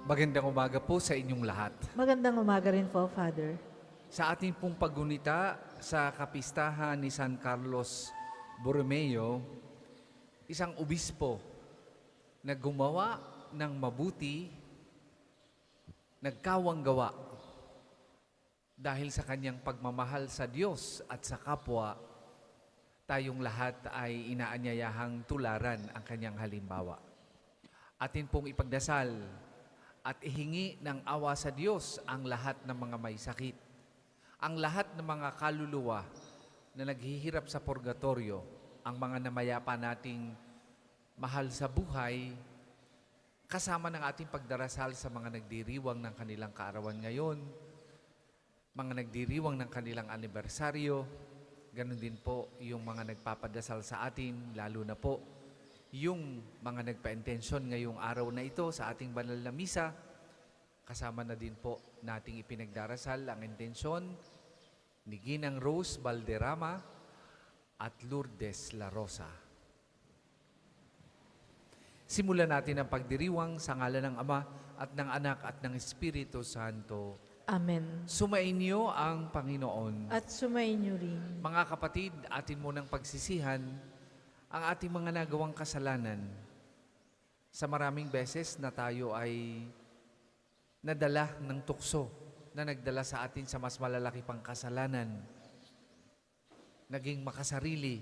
Magandang umaga po sa inyong lahat. Magandang umaga rin po, Father. Sa ating pong paggunita sa kapistahan ni San Carlos Borromeo, isang obispo na gumawa ng mabuti, nagkawang gawa dahil sa kanyang pagmamahal sa Diyos at sa kapwa, tayong lahat ay inaanyayahang tularan ang kanyang halimbawa. Atin pong ipagdasal at ihingi ng awa sa Diyos ang lahat ng mga may sakit, ang lahat ng mga kaluluwa na naghihirap sa purgatorio, ang mga namayapa nating mahal sa buhay, kasama ng ating pagdarasal sa mga nagdiriwang ng kanilang kaarawan ngayon, mga nagdiriwang ng kanilang anibersaryo, ganun din po yung mga nagpapadasal sa atin, lalo na po yung mga nagpa-intensyon ngayong araw na ito sa ating banal na misa, kasama na din po nating ipinagdarasal ang intensyon ni Ginang Rose Valderrama at Lourdes La Rosa. Simulan natin ang pagdiriwang sa ngalan ng Ama at ng Anak at ng Espiritu Santo. Amen. Sumainyo ang Panginoon. At sumainyo rin. Mga kapatid, atin munang pagsisihan ang ating mga nagawang kasalanan. Sa maraming beses na tayo ay nadala ng tukso na nagdala sa atin sa mas malalaki pang kasalanan. Naging makasarili,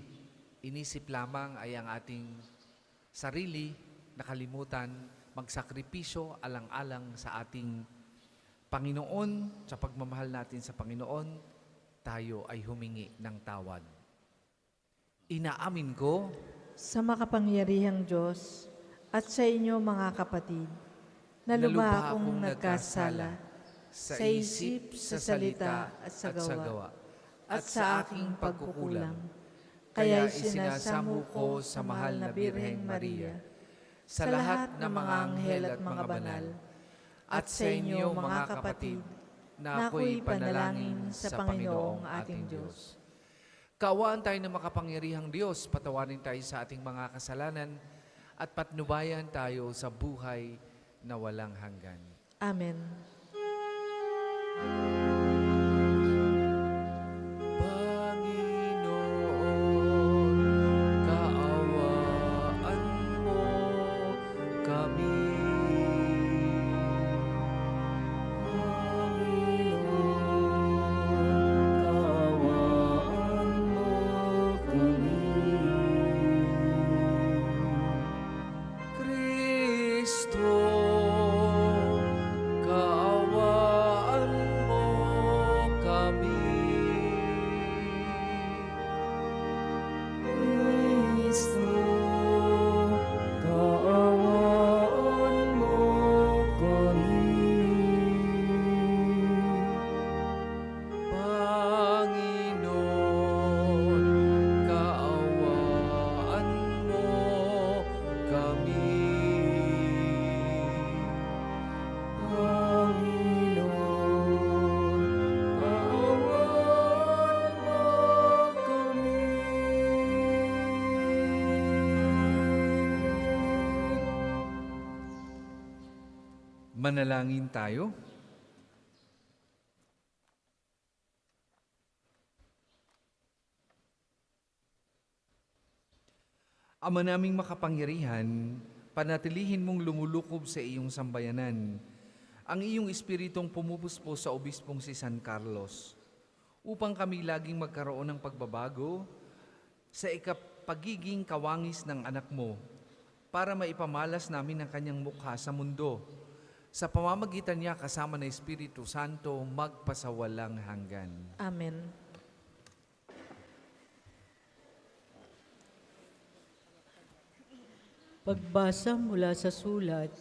inisip lamang ay ang ating sarili, nakalimutan, magsakripisyo alang-alang sa ating Panginoon, sa pagmamahal natin sa Panginoon, tayo ay humingi ng tawad. Inaamin ko Sa makapangyarihang Diyos at sa inyo mga kapatid, na lubha akong nagkasala sa isip, sa salita at sa gawa, at sa aking pagkukulang. Kaya isinasamo ko sa mahal na Birheng Maria, sa lahat ng mga anghel at mga banal, at sa inyo mga kapatid, na ako'y panalangin sa Panginoong ating Diyos. Kaawaan tayo ng makapangyarihang Diyos, patawarin tayo sa ating mga kasalanan at patnubayan tayo sa buhay na walang hanggan. Amen. Panginoon, kaawaan mo kami. Manalangin tayo. Ama naming makapangyarihan, panatilihin mong lumulukob sa iyong sambayanan ang iyong espiritong pumupuspo sa obispong si San Carlos, upang kami laging magkaroon ng pagbabago sa pagiging kawangis ng anak mo, para maipamalas namin ang kanyang mukha sa mundo. Sa pamamagitan niya kasama ng Espiritu Santo, magpasawalang hanggan. Amen. Pagbasa mula sa sulat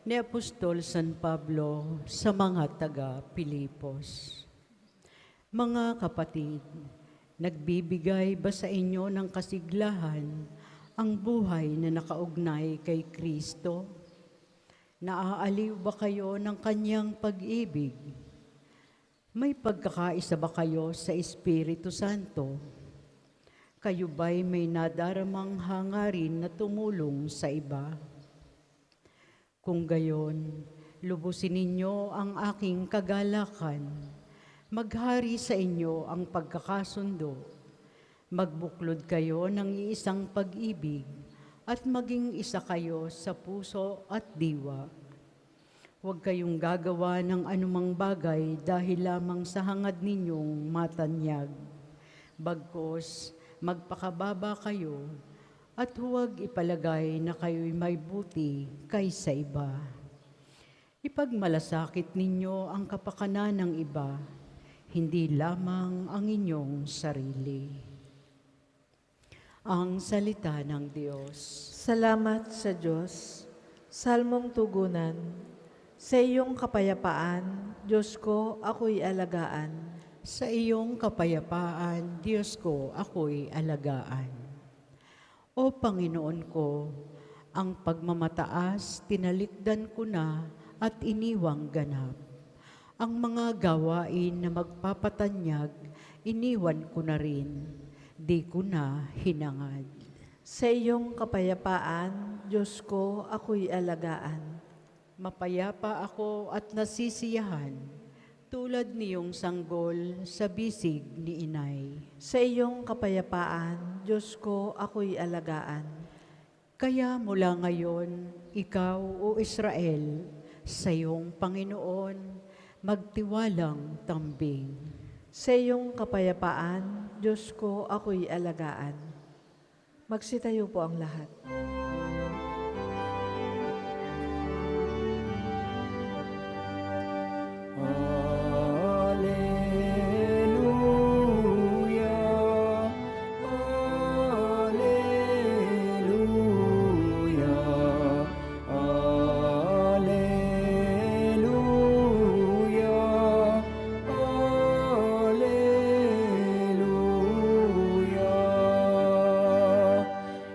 ni Apostol San Pablo sa mga taga-Pilipos. Mga kapatid, nagbibigay ba sa inyo ng kasiglahan ang buhay na nakaugnay kay Kristo? Naaaliw ba kayo ng kanyang pag-ibig? May pagkakaisa ba kayo sa Espiritu Santo? Kayo ba'y may nadaramang hangarin na tumulong sa iba? Kung gayon, lubusin ninyo ang aking kagalakan. Maghari sa inyo ang pagkakasundo. Magbuklod kayo ng iisang pag-ibig at maging isa kayo sa puso at diwa. Huwag kayong gagawa ng anumang bagay dahil lamang sa hangad ninyong matanyag. Bagkus, magpakababa kayo at huwag ipalagay na kayo'y may buti kaysa iba. Ipagmalasakit ninyo ang kapakanan ng iba, hindi lamang ang inyong sarili. Ang salita ng Diyos. Salamat sa Diyos. Salmong tugunan. Sa iyong kapayapaan, Diyos ko, ako'y alagaan. Sa iyong kapayapaan, Diyos ko, ako'y alagaan. O Panginoon ko, ang pagmamataas, tinalikdan ko na at iniwang ganap. Ang mga gawain na magpapatanyag, iniwan ko na rin, di ko na hinangad. Sa iyong kapayapaan, Diyos ko, ako'y alagaan. Mapayapa ako at nasisiyahan, tulad niyong sanggol sa bisig ni inay. Sa iyong kapayapaan, Diyos ko, ako'y alagaan. Kaya mula ngayon, ikaw, O Israel, sa iyong Panginoon, magtiwalang tambing. Sa iyong kapayapaan, Diyos ko, ako'y alagaan. Magsitayo po ang lahat.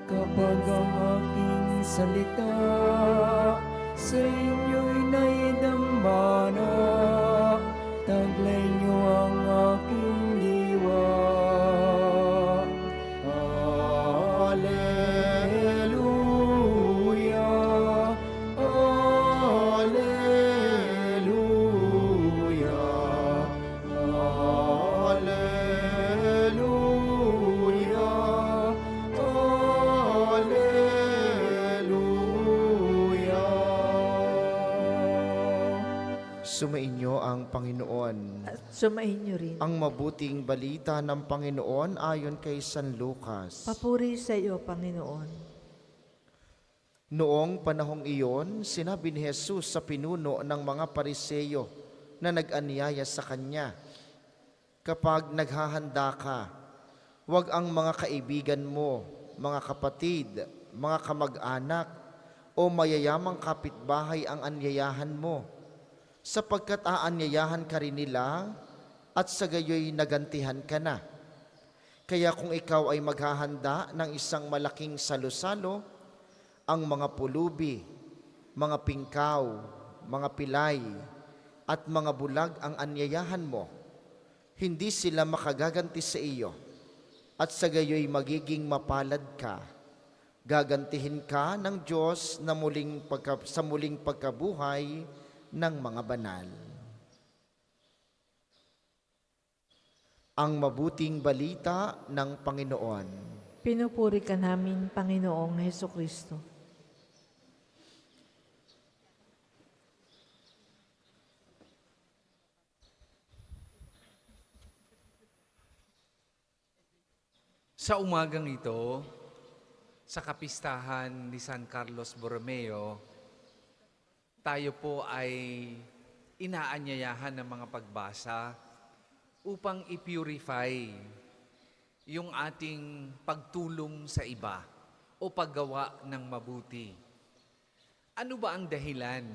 Kapag ang aking salita sa inyo'y naidambana, taglay niyo ang aking diwa. Alleluia, Alleluia, Alleluia, Alleluia. Sumainyo ang Panginoon. At sumain niyo rin. Ang mabuting balita ng Panginoon ayon kay San Lucas. Papuri sa iyo, Panginoon. Noong panahong iyon, sinabi ni Jesus sa pinuno ng mga Pariseyo na nag-anyaya sa kanya, "Kapag naghahanda ka, huwag ang mga kaibigan mo, mga kapatid, mga kamag-anak, o mayayamang kapitbahay ang anyayahan mo, sapagkat aanyayahan ka rin nila at sa gayoy nagantihan ka na. Kaya kung ikaw ay maghahanda ng isang malaking salo-salo, ang mga pulubi, mga pingkaw, mga pilay, at mga bulag ang anyayahan mo, hindi sila makagaganti sa iyo, at sa gayoy magiging mapalad ka. Gagantihin ka ng Diyos na sa muling pagkabuhay ng mga banal." Ang mabuting balita ng Panginoon. Pinupuri ka namin, Panginoong Hesukristo. Sa umagang ito, sa kapistahan ni San Carlos Borromeo, tayo po ay inaanyayahan ng mga pagbasa upang i-purify yung ating pagtulong sa iba o paggawa ng mabuti? Ano ba ang dahilan?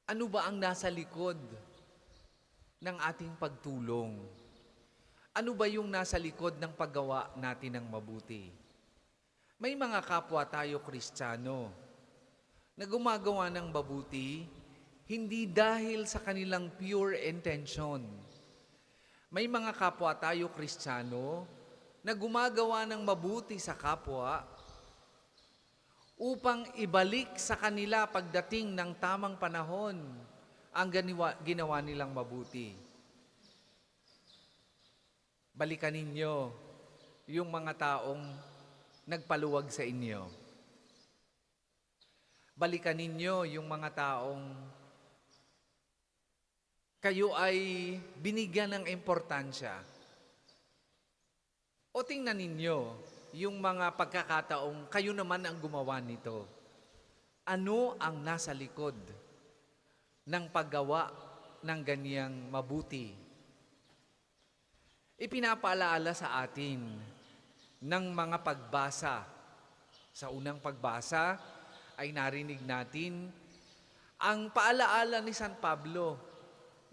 Ano ba ang nasa likod ng ating pagtulong? Ano ba yung nasa likod ng paggawa natin ng mabuti? May mga kapwa tayo Kristiyano na gumagawa ng mabuti hindi dahil sa kanilang pure intention. May mga kapwa tayo Kristiyano na gumagawa ng mabuti sa kapwa upang ibalik sa kanila pagdating ng tamang panahon ang ginawa nilang mabuti. Balikan ninyo yung mga taong nagpaluwag sa inyo. Balikan ninyo yung mga taong kayo ay binigyan ng importansya. O tingnan ninyo yung mga pagkakataong kayo naman ang gumawa nito. Ano ang nasa likod ng paggawa ng ganiyang mabuti? Ipinapaalaala sa atin ng mga pagbasa. Sa unang pagbasa ay narinig natin ang paalaala ni San Pablo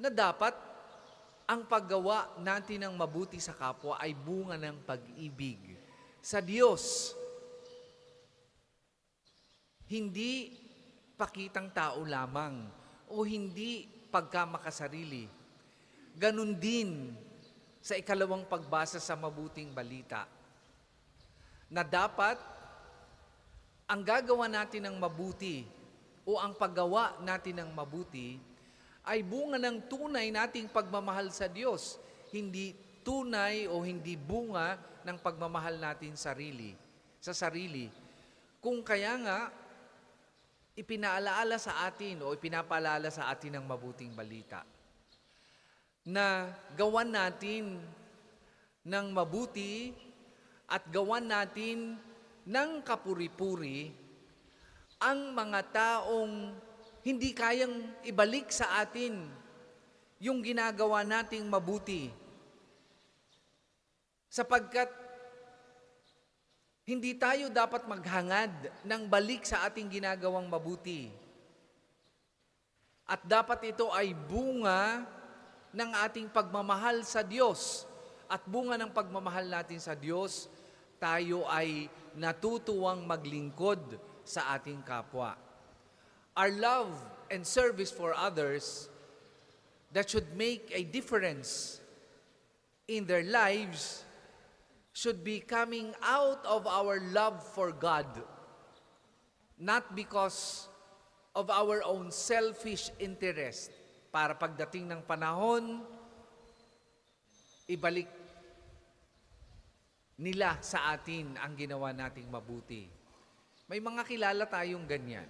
na dapat ang paggawa natin ng mabuti sa kapwa ay bunga ng pag-ibig sa Diyos. Hindi pakitang tao lamang o hindi pagkamakasarili. Ganun din sa ikalawang pagbasa sa mabuting balita na dapat ang gagawa natin ng mabuti o ang paggawa natin ng mabuti ay bunga ng tunay nating pagmamahal sa Diyos, hindi tunay o hindi bunga ng pagmamahal natin sa sarili. Kung kaya nga, ipinaalaala sa atin o ipinapaalala sa atin ng mabuting balita na gawan natin ng mabuti at gawan natin ng kapuri-puri ang mga taong hindi kayang ibalik sa atin yung ginagawa nating mabuti. Sapagkat hindi tayo dapat maghangad ng balik sa ating ginagawang mabuti. At dapat ito ay bunga ng ating pagmamahal sa Diyos. At bunga ng pagmamahal natin sa Diyos, tayo ay natutuwang maglingkod sa ating kapwa. Our love and service for others that should make a difference in their lives should be coming out of our love for God, not because of our own selfish interest, para pagdating ng panahon, ibalik nila sa atin ang ginawa nating mabuti. May mga kilala tayong ganyan.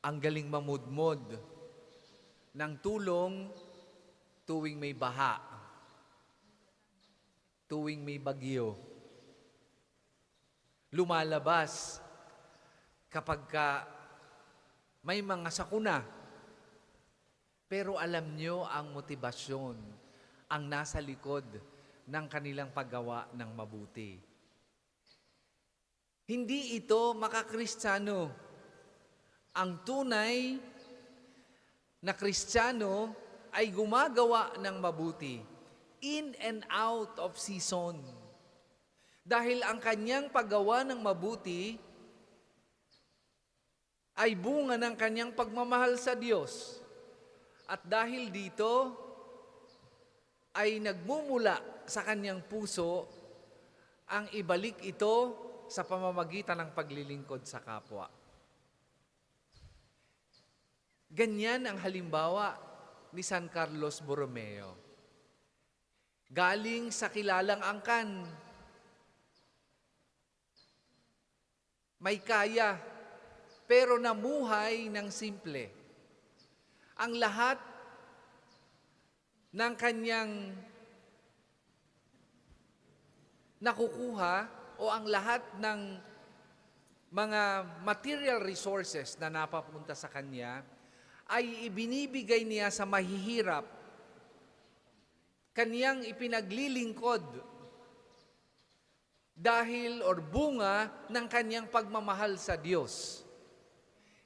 Ang galing mamudmod ng tulong tuwing may baha, tuwing may bagyo. Lumalabas kapag may mga sakuna. Pero alam nyo ang motibasyon, ang nasa likod ng kanilang paggawa ng mabuti. Hindi ito makakristiyano. Ang tunay na Kristiyano ay gumagawa ng mabuti in and out of season. Dahil ang kanyang paggawa ng mabuti ay bunga ng kanyang pagmamahal sa Diyos. At dahil dito ay nagmumula sa kanyang puso ang ibalik ito sa pamamagitan ng paglilingkod sa kapwa. Ganyan ang halimbawa ni San Carlos Borromeo. Galing sa kilalang angkan. May kaya, pero namuhay ng simple. Ang lahat ng kanyang nakukuha o ang lahat ng mga material resources na napapunta sa kanya ay ibinibigay niya sa mahihirap. Kaniyang ipinaglilingkod dahil or bunga ng kanyang pagmamahal sa Diyos.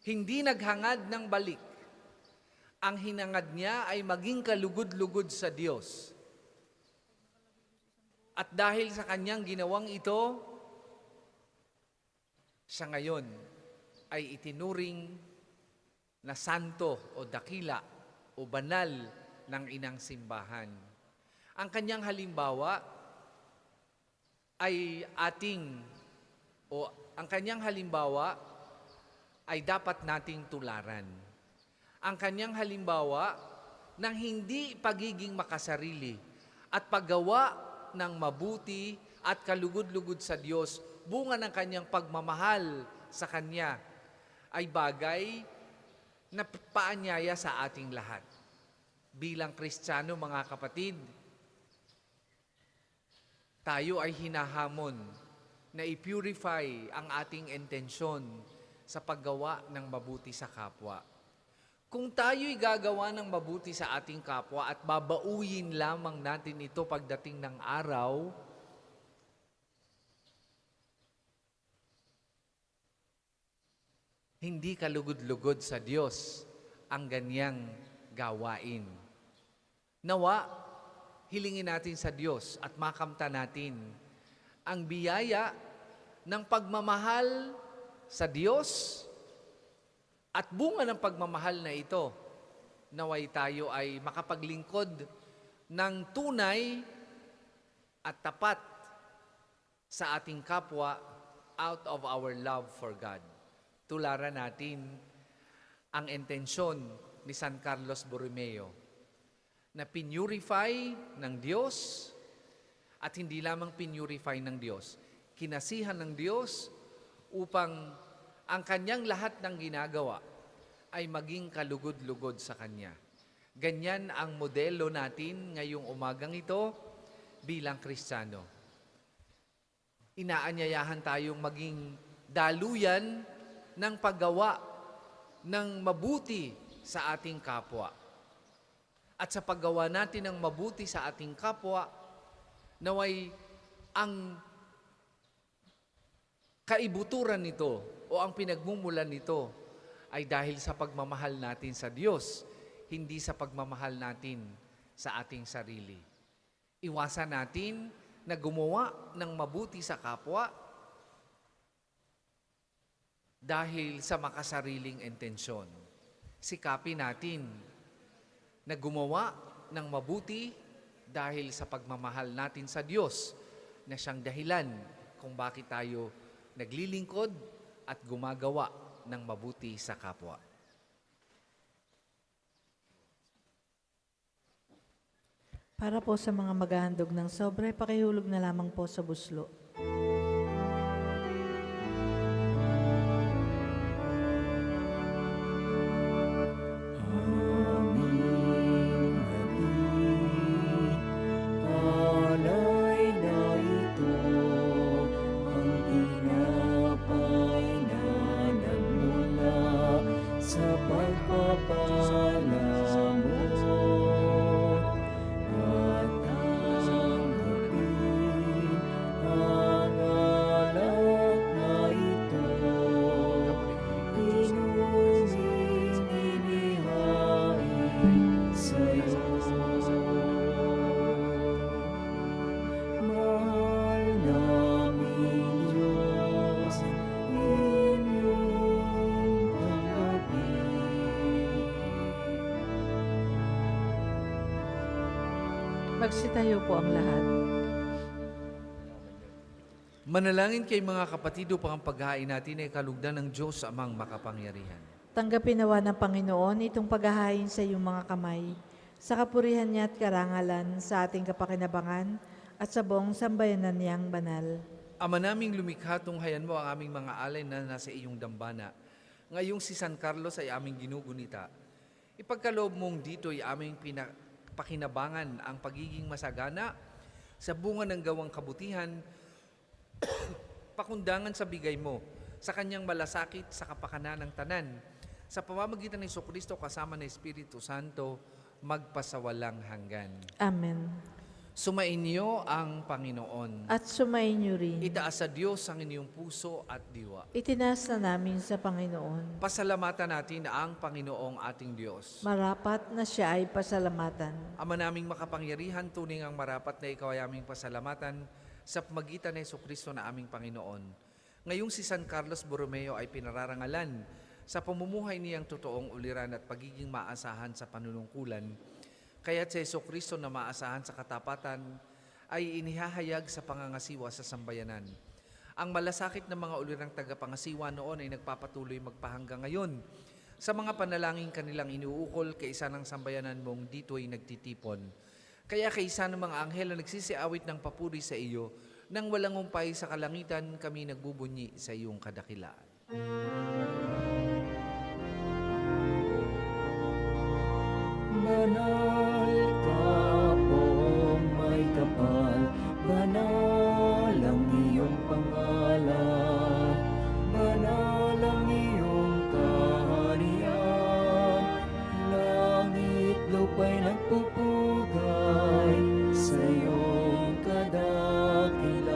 Hindi naghangad ng balik. Ang hinangad niya ay maging kalugod-lugod sa Diyos. At dahil sa kanyang ginawang ito, siya ngayon ay itinuring na santo o dakila o banal ng inang simbahan. Ang kanyang halimbawa ay ay dapat nating tularan. Ang kanyang halimbawa ng hindi pagiging makasarili at paggawa ng mabuti at kalugod-lugod sa Diyos, bunga ng kanyang pagmamahal sa Kanya, ay bagay na paanyaya sa ating lahat. Bilang Kristiyano, mga kapatid, tayo ay hinahamon na i-purify ang ating intensyon sa paggawa ng mabuti sa kapwa. Kung tayo'y gagawa ng mabuti sa ating kapwa at babauyin lamang natin ito pagdating ng araw, hindi kalugod-lugod sa Diyos ang ganyang gawain. Nawa, hilingin natin sa Diyos at makamta natin ang biyaya ng pagmamahal sa Diyos at bunga ng pagmamahal na ito. Naway tayo ay makapaglingkod ng tunay at tapat sa ating kapwa out of our love for God. Tularan natin ang intensyon ni San Carlos Borromeo na pinurify ng Diyos at hindi lamang pinurify ng Diyos, kinasihan ng Diyos upang ang kanyang lahat ng ginagawa ay maging kalugod-lugod sa Kanya. Ganyan ang modelo natin ngayong umagang ito bilang Kristiyano. Inaanyayahan tayong maging daluyan ng paggawa ng mabuti sa ating kapwa. At sa paggawa natin ng mabuti sa ating kapwa, naway ang kaibuturan nito o ang pinagmumulan nito ay dahil sa pagmamahal natin sa Diyos, hindi sa pagmamahal natin sa ating sarili. Iwasan natin na gumawa ng mabuti sa kapwa dahil sa makasariling intensyon. Sikapin natin na gumawa ng mabuti dahil sa pagmamahal natin sa Diyos na siyang dahilan kung bakit tayo naglilingkod at gumagawa ng mabuti sa kapwa. Para po sa mga maghahandog ng sobre, pakihulog na lamang po sa buslo. Alay na ito ang tinapay na nagmula sa pagpapala mo. At tanggapin ang alak na ito, inuming inihain sa'yo. Mahal naming Diyos, inyong tanggapin. Magsitayo po ang lahat. Manalangin kay mga kapatid upang ang paghahain natin ay kalugdan ng Diyos amang makapangyarihan. Tanggapin nawa ng Panginoon itong paghahain sa iyong mga kamay, sa kapurihan niya at karangalan, sa ating kapakinabangan, at sa buong sambayanan niyang banal. Ama naming lumikha, tunghayan mo ang aming mga alay na nasa iyong dambana. Ngayong si San Carlos ay aming ginugunita. Ipagkaloob mong dito ay aming pakinabangan ang pagiging masagana sa bunga ng gawang kabutihan, pakundangan sa bigay mo, sa kanyang malasakit, sa kapakanan ng tanan, sa pamamagitan ng Jesucristo kasama ng Espiritu Santo, magpasawalang hanggan. Amen. Sumainyo ang Panginoon. At sumainyo rin. Itaas sa Diyos ang inyong puso at diwa. Itinaas na namin sa Panginoon. Pasalamatan natin ang Panginoong ating Diyos. Marapat na siya ay pasalamatan. Ama naming makapangyarihan, tuning ang marapat na ikaw ay aming pasalamatan sa pamagitan ni Jesucristo na aming Panginoon. Ngayong si San Carlos Borromeo ay pinararangalan sa pamumuhay niyang totoong uliran at pagiging maasahan sa panunungkulan. Kaya't si Jesucristo na maasahan sa katapatan ay inihahayag sa pangangasiwa sa sambayanan. Ang malasakit ng mga ulirang tagapangasiwa noon ay nagpapatuloy magpahanggang ngayon sa mga panalangin kanilang inuukol kaisa ng sambayanan mong dito'y nagtitipon. Kaya kaisa ng mga anghel na nagsisiawit ng papuri sa iyo, nang walang umpay sa kalangitan kami nagbubunyi sa iyong kadakilaan. Banal ka poong may kapal, banal ang iyong pangalan, banal ang iyong kaharian, langit lupa'y nagpupugay sa iyong kadakilaan,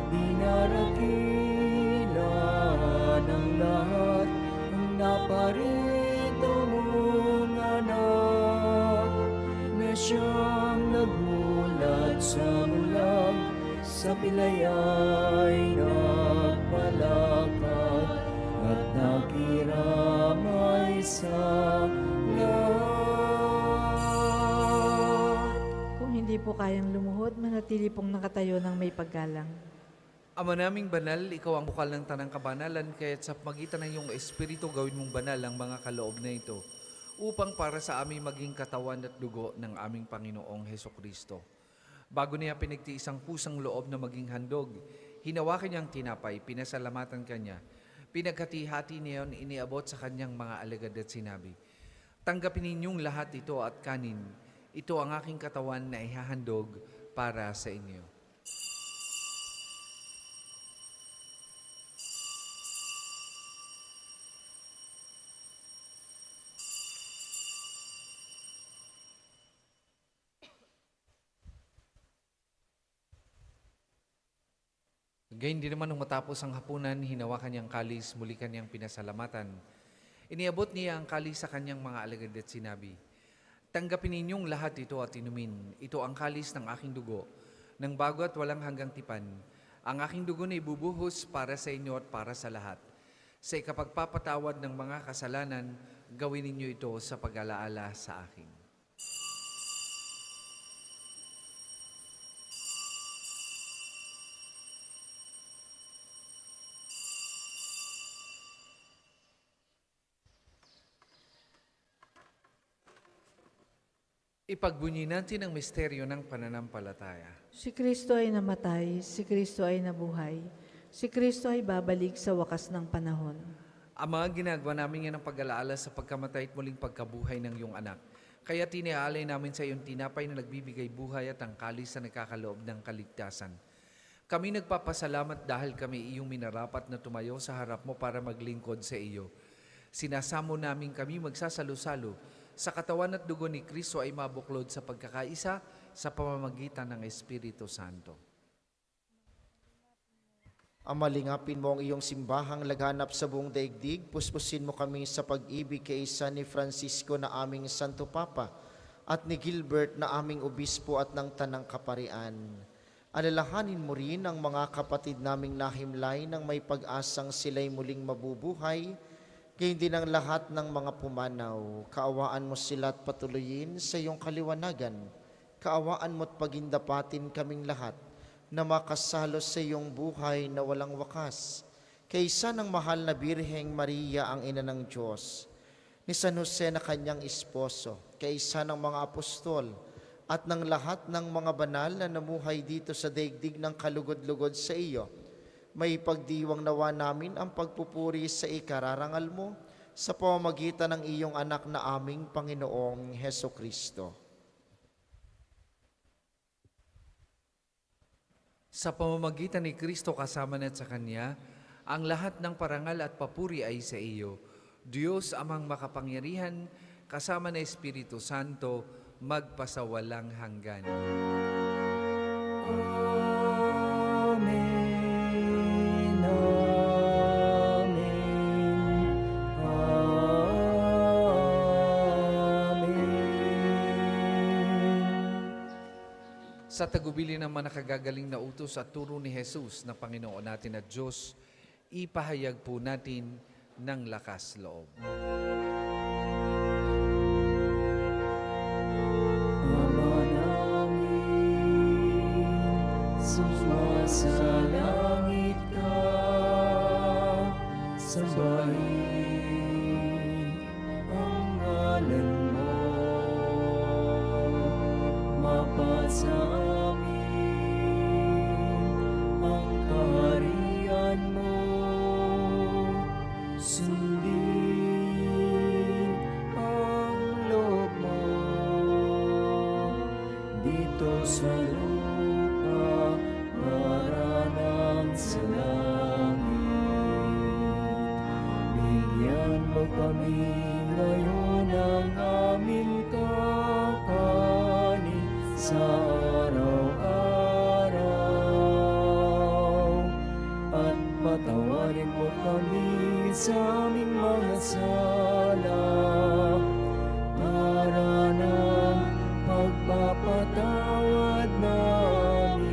dinarakilan ng lahat ang naparito mong anak na siyang nagmulat sa mulag sa pilayay nagpalakad at nakiramay sa lahat. Kung hindi po kayang lumuhod, manatili pong nakatayo ng may paggalang. Ama naming banal, ikaw ang bukal ng tanang kabanalan, kaya't sa pagitan ng iyong espiritu gawin mong banal ang mga kaloob na ito, upang para sa aming maging katawan at dugo ng aming Panginoong Hesukristo. Bago niya pinagtiis ang kusang loob na maging handog, hinawakan niyang tinapay, pinasalamatan kanya, pinaghati-hati niyon, iniabot sa kanyang mga alagad at sinabi, "Tanggapin ninyong lahat ito at kanin, ito ang aking katawan na ihahandog para sa inyo." Gayun din naman nung matapos ang hapunan, hinawakan niyang kalis, muli kanyang pinasalamatan. Iniabot niya ang kalis sa kanyang mga alagad at sinabi, "Tanggapin ninyong lahat ito at inumin. Ito ang kalis ng aking dugo, ng bago at walang hanggang tipan. Ang aking dugo na ibubuhos para sa inyo at para sa lahat. Sa ikapagpapatawad ng mga kasalanan, gawin ninyo ito sa pag-alaala sa akin." Ipagbunyi natin ang misteryo ng pananampalataya. Si Kristo ay namatay, si Kristo ay nabuhay, si Kristo ay babalik sa wakas ng panahon. Ama, ginagawa namin yan ang pag-alaala sa pagkamatay at muling pagkabuhay ng iyong anak. Kaya tiniaalay namin sa iyong tinapay na nagbibigay buhay at ang kalis na nagkakaloob ng kaligtasan. Kami nagpapasalamat dahil kami iyong minarapat na tumayo sa harap mo para maglingkod sa iyo. Sinasamo namin kami magsasalo-salo sa katawan at dugo ni Kristo ay mabuklod sa pagkakaisa sa pamamagitan ng Espiritu Santo. Amalingapin mo ang iyong simbahang laganap sa buong daigdig, puspusin mo kami sa pag-ibig kay isa ni Francisco na aming Santo Papa at ni Gilbert na aming Obispo at ng Tanang Kaparian. Alalahanin mo rin ang mga kapatid naming nahimlay ng may pag-asang sila'y muling mabubuhay, gayon din ang lahat ng mga pumanaw. Kaawaan mo sila at patuloyin sa iyong kaliwanagan. Kaawaan mo at pagindapatin kaming lahat na makasalo sa iyong buhay na walang wakas. Kaysa ng mahal na Birheng Maria ang ina ng Diyos, ni San Jose na kanyang esposo, kaysa ng mga apostol, at ng lahat ng mga banal na namuhay dito sa daigdig ng kalugod-lugod sa iyo, may pagdiwang nawa namin ang pagpupuri sa ikararangal mo sa pamamagitan ng iyong anak na aming Panginoong Hesukristo. Sa pamamagitan ni Kristo kasama na sa Kanya, ang lahat ng parangal at papuri ay sa iyo, Diyos amang makapangyarihan, kasama na Espiritu Santo, magpasawalang hanggan. Amen. Amen. Amen. Sa tagubili ng mga nakagagaling na utos at turo ni Jesus na Panginoon natin at Diyos, ipahayag po natin ng lakas loob. Ama namin, sumasalangit ka, sambahin ang ngalan mo, mapasa amin ang kaharian mo, sundin ang loob mo dito sa lupa parang sa langit. Bigyan mo kami ngayon ng aming kakanin sa araw-araw, at patawarin mo kami sa aming mga sala para ng pagpapatawad namin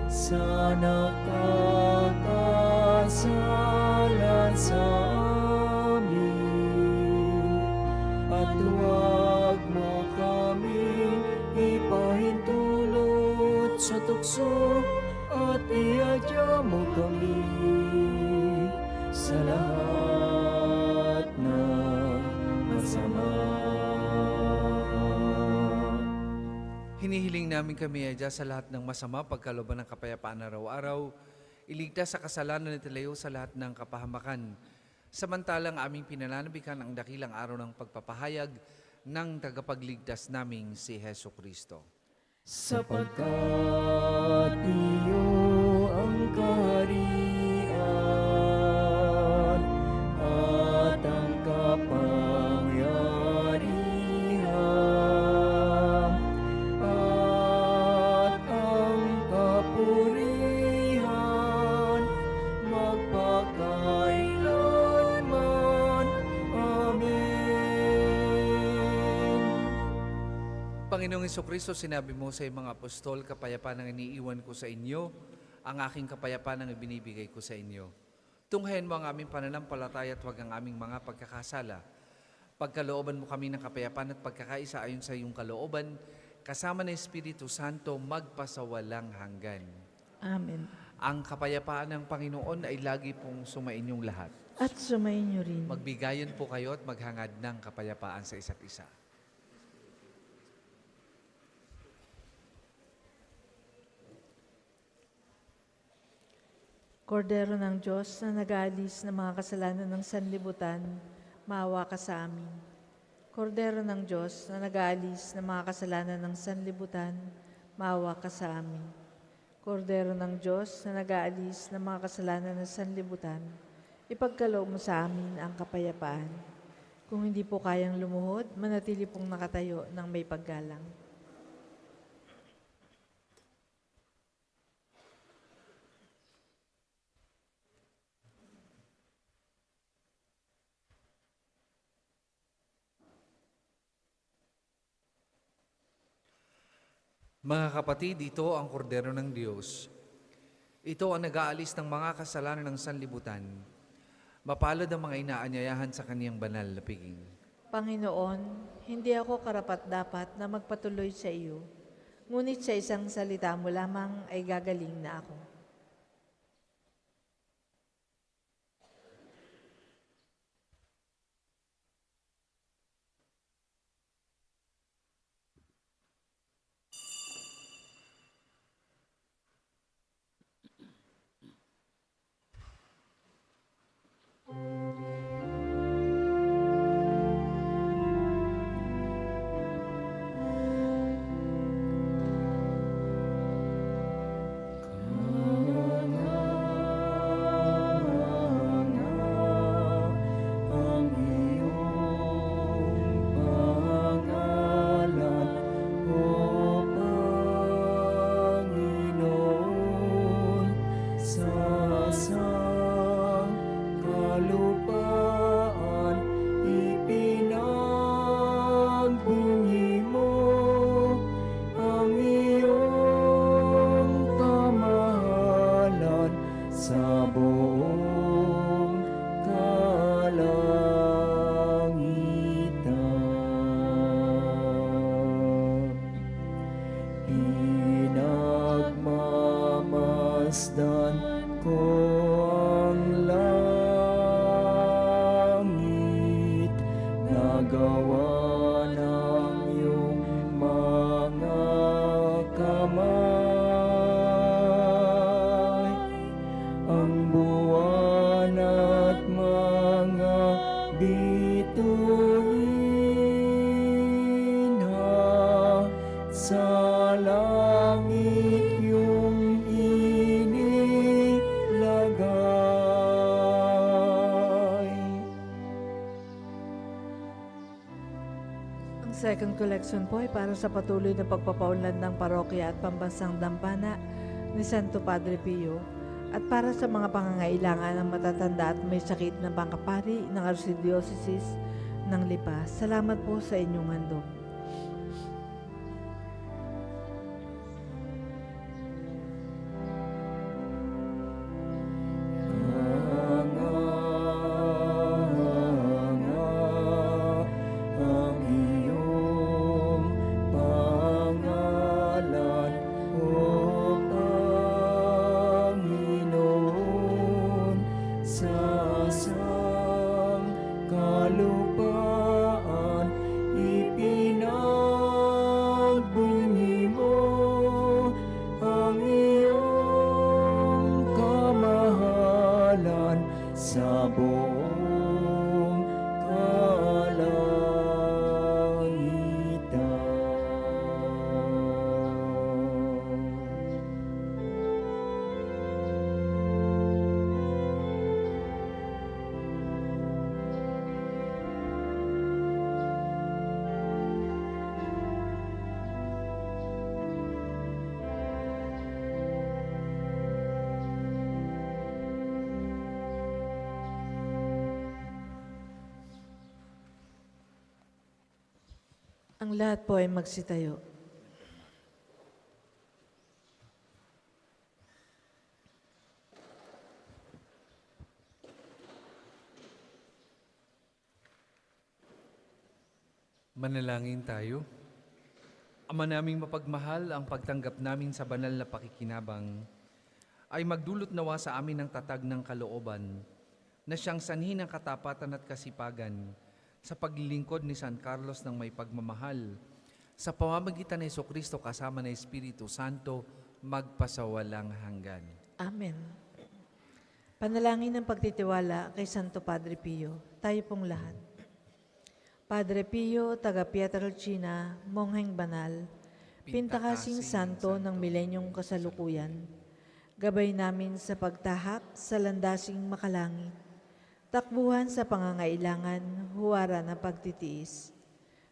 sa nakakasala sa amin, at huwag mo kaming ipahintulot sa tukso, at iadya mo kami sa lahat ng masama. Hinihiling namin kami adya sa lahat ng masama, pagkalooban ng kapayapaan araw-araw, iligtas sa kasalanan at ilayo sa lahat ng kapahamakan. Samantalang aming pinananabikan ang dakilang araw ng pagpapahayag ng tagapagligtas naming si Heso Kristo. Sapagkat iyo ang kaharian at ang kapangyarihan at ang kapurihan magpakailanman. Amen. Panginoong Hesukristo, sinabi mo sa iyong mga apostol, kapayapaan ang iniiwan ko sa inyo, ang aking kapayapaan ang ibinibigay ko sa inyo. Tunghayan mo ang aming pananampalataya at huwag ang aming mga pagkakasala. Pagkalooban mo kami ng kapayapaan at pagkakaisa ayon sa iyong kalooban, kasama ng Espiritu Santo, magpasawalang hanggan. Amen. Ang kapayapaan ng Panginoon ay lagi pong sumainyong lahat. At sumayin niyo rin. Magbigayan po kayo at maghangad ng kapayapaan sa isa't isa. Kordero ng Diyos na nag-aalis ng mga kasalanan ng sanlibutan, maawa ka sa amin. Kordero ng Diyos na nag-aalis ng mga kasalanan ng sanlibutan, maawa ka sa amin. Kordero ng Diyos na nag-aalis ng mga kasalanan ng sanlibutan, ipagkaloob mo sa amin ang kapayapaan. Kung hindi po kayang lumuhod, manatili pong nakatayo ng may paggalang. Mga kapatid, ito ang kordero ng Diyos. Ito ang nag-aalis ng mga kasalanan ng sanlibutan. Mapalad ang mga inaanyayahan sa kaniyang banal na piging. Panginoon, hindi ako karapat-dapat na magpatuloy sa iyo, ngunit sa isang salita mo lamang ay gagaling na ako. Pinagmasdan ko ang langit, nagawa ng iyong mga kamay, ang buwan at mga bituin ha, sa langit yung inilagay. Ang second collection po ay para sa patuloy na pagpapaunlad ng parokya at pambansang dampana ni Santo Padre Pio at para sa mga pangangailangan ng matatanda at may sakit na pangkapari ng Archdiocese ng Lipa. Salamat po sa inyong handog. Ang iyong pangalan, O Panginoon, sa sangkalupaan ipinagbunyi mo ang iyong kamahalan sa buong kalangitan. Ang lahat po ay magsitayo. Manalangin tayo. Ama naming mapagmahal, ang pagtanggap namin sa banal na pakikinabang ay magdulot nawa sa amin ng tatag ng kalooban na siyang sanhi ng katapatan at kasipagan sa paglilingkod ni San Carlos ng may pagmamahal sa pamamagitan ng Jesucristo kasama ng Espiritu Santo magpasawalang hanggan. Amen. Panalangin ng pagtitiwala kay Santo Padre Pio. Tayo pong lahat. Padre Pio, taga Pietrelcina, mongheng banal, pintakasing santo ng milenyong kasalukuyan, gabay namin sa pagtahak sa landasing makalangit, takbuhan sa pangangailangan, huwara na pagtitiis.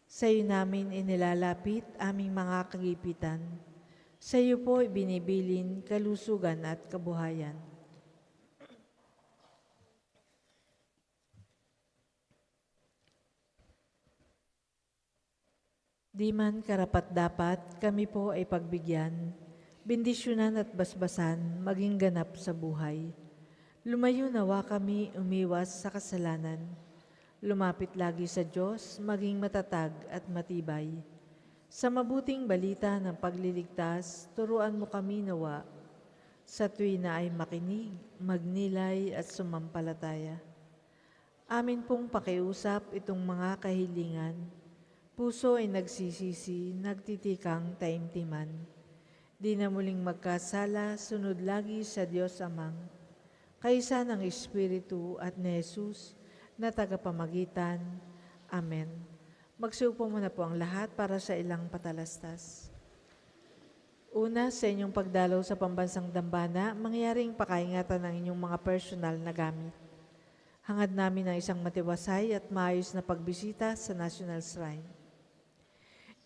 Sa iyo namin inilalapit aming mga kagipitan. Sa iyo po ibinibilin kalusugan at kabuhayan. Di man karapat-dapat, kami po ay pagbigyan, bendisyonan at basbasan, maging ganap sa buhay. Lumayo nawa kami umiwas sa kasalanan. Lumapit lagi sa Diyos, maging matatag at matibay. Sa mabuting balita ng pagliligtas, turuan mo kami nawa. Sa tuwi na ay makinig, magnilay at sumampalataya. Amin pong pakiusap itong mga kahilingan. Puso ay nagsisisi, nagtitikang taimtiman. Di na muling magkasala, sunod lagi sa Diyos Amang. Kaisa ng Espiritu at ni Jesus na tagapamagitan. Amen. Magsiupo muna po ang lahat para sa ilang patalastas. Una, sa inyong pagdalaw sa pambansang dambana, mangyaring pakaingatan ng inyong mga personal na gamit. Hangad namin ang isang matiwasay at maayos na pagbisita sa National Shrine.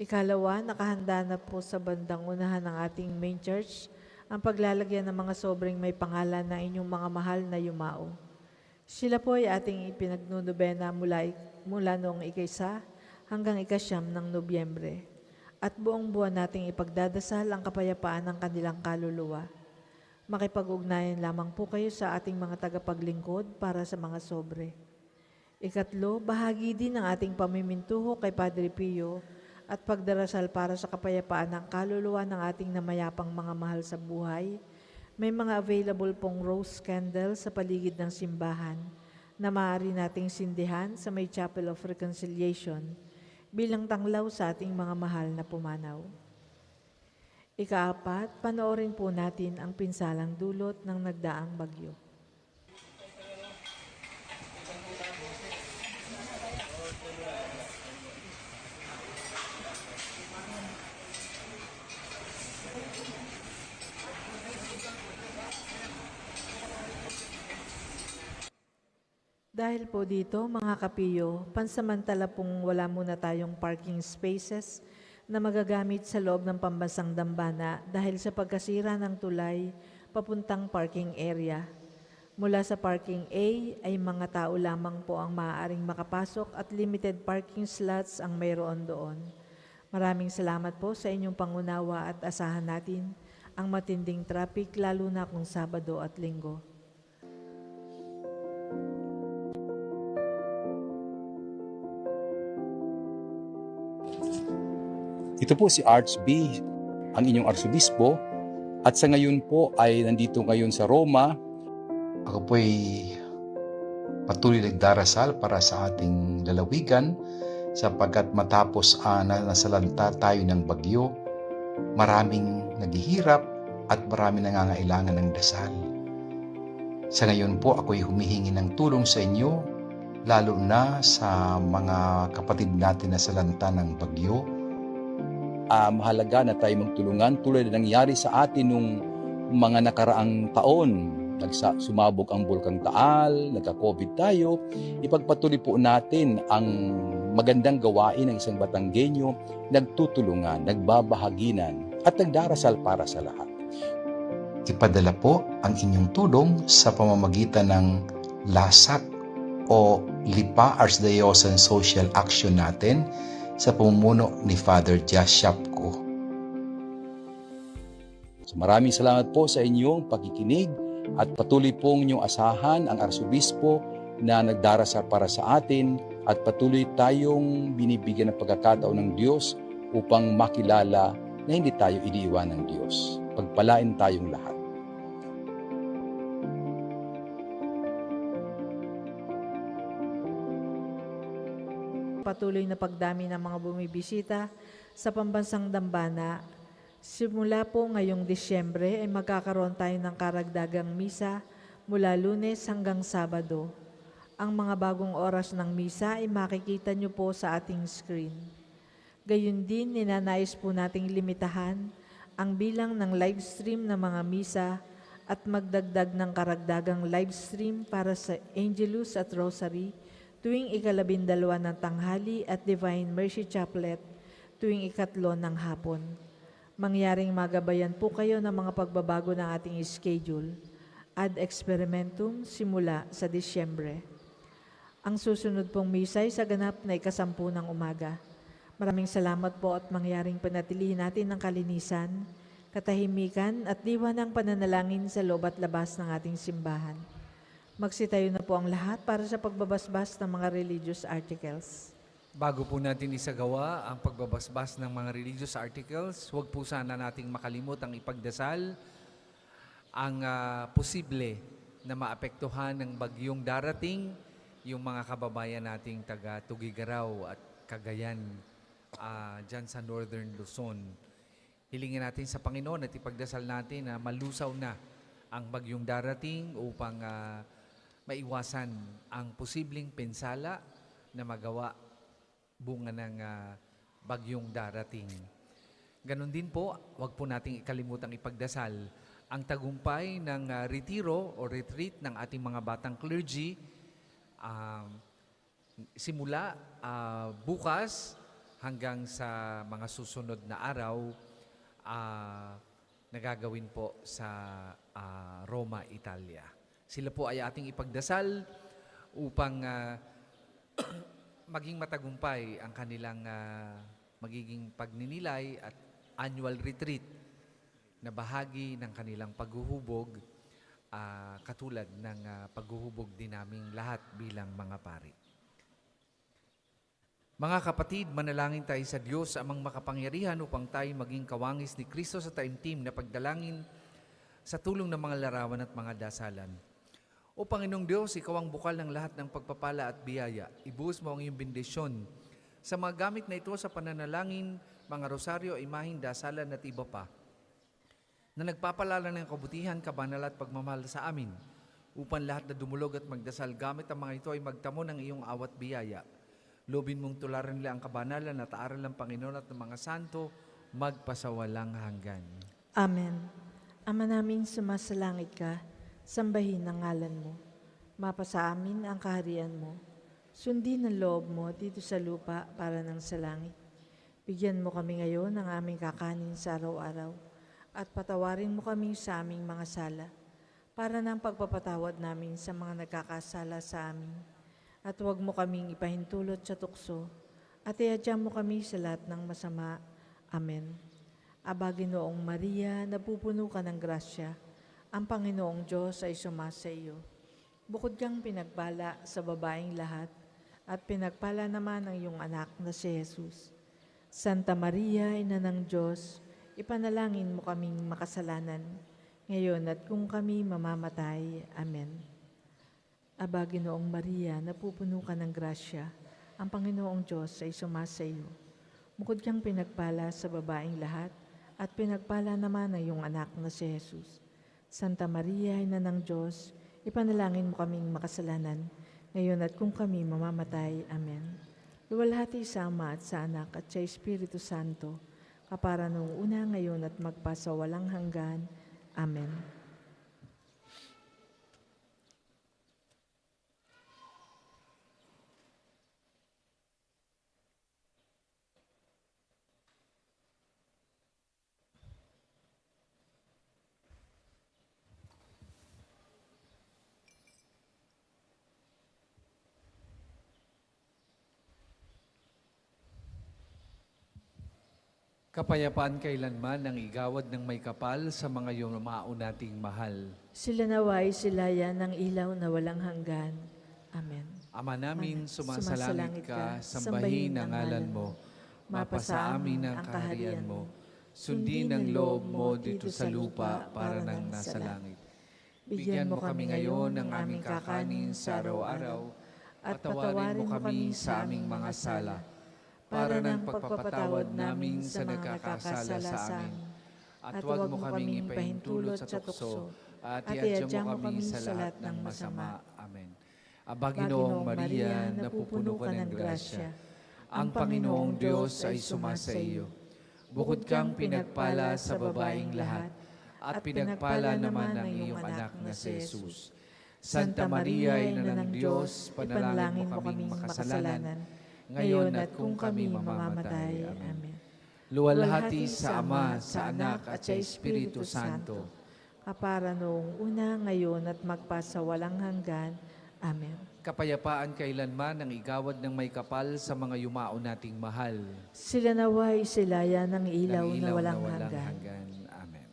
Ikalawa, nakahanda na po sa bandang unahan ng ating main church ang paglalagyan ng mga sobrang may pangalan ng inyong mga mahal na yumao. Sila po ay ating ipinagnunubena mula noong ika-1 hanggang ika-9 ng Nobyembre. At buong buwan nating ipagdadasal ang kapayapaan ng kanilang kaluluwa. Makipag-ugnayan lamang po kayo sa ating mga tagapaglingkod para sa mga sobre. Ikatlo, bahagi din ng ating pamimintuho kay Padre Pio at pagdarasal para sa kapayapaan ng kaluluwa ng ating namayapang mga mahal sa buhay, May mga available pong rose candle sa paligid ng simbahan na maaari nating sindihan sa may Chapel of Reconciliation bilang tanglaw sa ating mga mahal na pumanaw. Ikaapat, panoorin po natin ang pinsalang dulot ng nagdaang bagyo. Dahil po dito, mga kapiyo, pansamantala pong wala muna tayong parking spaces na magagamit sa loob ng pambansang dambana dahil sa pagkasira ng tulay papuntang parking area. Mula sa parking A ay mga tao lamang po ang maaaring makapasok at limited parking slots ang mayroon doon. Maraming salamat po sa inyong pangunawa at asahan natin ang matinding traffic lalo na kung Sabado at Linggo. Ito po si Arch B, ang inyong arsobispo, at sa ngayon po ay nandito ngayon sa Roma. Ako po'y patuloy nagdarasal para sa ating lalawigan sapagkat matapos na nasalanta tayo ng bagyo, maraming naghihirap at maraming nangangailangan ng dasal. Sa ngayon po ako'y humihingi ng tulong sa inyo, lalo na sa mga kapatid natin na salanta ng bagyo. Mahalaga na tayo magtulungan tulad na nangyari sa atin nung mga nakaraang taon. Sumabog ang Bulkang Taal, nagka-COVID tayo. Ipagpatuloy po natin ang magandang gawain ng isang Batanggenyo, nagtutulungan, nagbabahaginan, at nagdarasal para sa lahat. Ipadala po ang inyong tulong sa pamamagitan ng LASAC o Lipa Archdiocesan Social Action natin sa pamumuno ni Father Jas Shapko. So maraming salamat po sa inyong pakikinig at patuloy pong inyong asahan ang arsobispo na nagdarasal para sa atin at patuloy tayong binibigyan ng pagkakataon ng Diyos upang makilala na hindi tayo iniiwan ng Diyos. Pagpalain tayong lahat. Patuloy na pagdami ng mga bumibisita sa pambansang dambana. Simula po ngayong Disyembre ay magkakaroon tayo ng karagdagang misa mula Lunes hanggang Sabado. Ang mga bagong oras ng misa ay makikita nyo po sa ating screen. Gayun din, ninanais po nating limitahan ang bilang ng live stream ng mga misa at magdagdag ng karagdagang live stream para sa Angelus at Rosary tuwing ika-12 ng tanghali at Divine Mercy Chaplet tuwing ika-3 ng hapon. Mangyaring magabayan po kayo ng mga pagbabago ng ating schedule ad experimentum simula sa Disyembre. Ang susunod pong misa ay sa ganap na ika-10 ng umaga. Maraming salamat po at mangyaring panatilihin natin ang kalinisan, katahimikan at diwa ng pananalangin sa loob at labas ng ating simbahan. Magsitayo na po ang lahat para sa pagbabasbas ng mga religious articles. Bago po natin isagawa ang pagbabasbas ng mga religious articles, huwag po sana nating makalimutang ipagdasal ang posible na maapektuhan ng bagyong darating yung mga kababayan nating taga Tugigaraw at Cagayan dyan sa Northern Luzon. Hilingin natin sa Panginoon at ipagdasal natin na malusaw na ang bagyong darating upang maiwasan ang posibleng pinsala na magawa bunga ng bagyong darating. Ganon din po, huwag po nating ikalimutang ipagdasal ang tagumpay ng retiro o retreat ng ating mga batang clergy simula bukas hanggang sa mga susunod na araw nagagawin po sa Roma, Italia. Sila po ay ating ipagdasal upang maging matagumpay ang kanilang magiging pagninilay at annual retreat na bahagi ng kanilang paghuhubog katulad ng paghuhubog din naming lahat bilang mga pari. Mga kapatid, manalangin tayo sa Diyos amang makapangyarihan upang tayo maging kawangis ni Kristo sa taimtim na pagdalangin sa tulong ng mga larawan at mga dasalan. O Panginoong Diyos, Ikaw ang bukal ng lahat ng pagpapala at biyaya. Ibuhos mo ang iyong bendisyon sa mga gamit na ito sa pananalangin, mga rosaryo, imaheng, dasalan at iba pa, na nagpapalala ng kabutihan, kabanal at pagmamahal sa amin, upang lahat na dumulog at magdasal gamit ang mga ito ay magtamo ng iyong awat biyaya. Lobin mong tularan nila ang kabanalan at aral ng Panginoon at ng mga santo, magpasawalang hanggan. Amen. Ama naming sumasalangit ka, sambahin ang ngalan mo. Mapasa amin ang kaharian mo. Sundin ang loob mo dito sa lupa para nang sa langit. Bigyan mo kami ngayon ng aming kakanin sa araw-araw at patawarin mo kami sa aming mga sala para ng pagpapatawad namin sa mga nagkakasala sa amin. At huwag mo kaming ipahintulot sa tukso at iadya mo kami sa lahat ng masama. Amen. Aba, Ginoong Maria, napupuno ka ng grasya. Ang Panginoong Diyos ay sumasa iyo. Bukod kang pinagpala sa babaeng lahat, at pinagpala naman ang iyong anak na si Jesus. Santa Maria, Ina ng Diyos, ipanalangin mo kaming makasalanan, ngayon at kung kami mamamatay. Amen. Aba, Ginoong Maria, napupuno ka ng grasya. Ang Panginoong Diyos ay sumasa iyo. Bukod kang pinagpala sa babaeng lahat, at pinagpala naman ang iyong anak na si Jesus. Santa Maria, Ina ng Diyos, ipanalangin mo kaming makasalanan, ngayon at kung kami mamamatay. Amen. Luwalhati sa Ama at sa Anak at sa Espiritu Santo, kapara noong una, ngayon at magpasawalang hanggan. Amen. Kapayapaan kailanman ang igawad ng may kapal sa mga yumao nating mahal. Sila naway silayan ng ilaw na walang hanggan. Amen. Ama namin, Sumasalangit sumasalangit ka, sambahin ang ngalan mo. Mapasa amin ang kaharian mo. Sundin ang loob mo dito sa lupa para nang nasa langit. Bigyan mo kami ngayon ng aming kakanin sa araw-araw at patawarin mo kami sa aming mga sala para ng pagpapatawad namin sa nagkakasala sa amin. At huwag mo kaming ipahintulot sa tukso at iadya mo kami sa lahat ng masama. Amen. Aba, Ginoong Maria, napupuno ka ng grasya. Ang Panginoong Diyos ay sumasa iyo. Bukod kang pinagpala sa babaeng lahat, at pinagpala naman ang iyong anak na si Jesus. Santa Maria, Ina ng Diyos, panalangin mo kaming makasalanan, ngayon at kung kami mamamatay. Amen. Luwalhati sa Ama, sa Anak at sa Espiritu Santo, kapara noong una, ngayon at magpasawalang hanggan. Amen. Kapayapaan kailanman ang igawad ng may kapal sa mga yumao nating mahal. Sila naway silayan ng ilaw, Ng na walang hanggan. hanggan. Amen.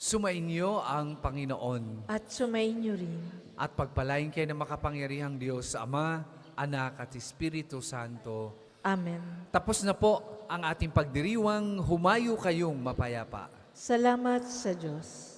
Sumainyo ang Panginoon At sumainyo rin. at pagpalain kayo ng makapangyarihang Diyos, Ama, Anak at Espiritu Santo. Amen. Tapos na po ang ating pagdiriwang, humayo kayong mapayapa. Salamat sa Diyos.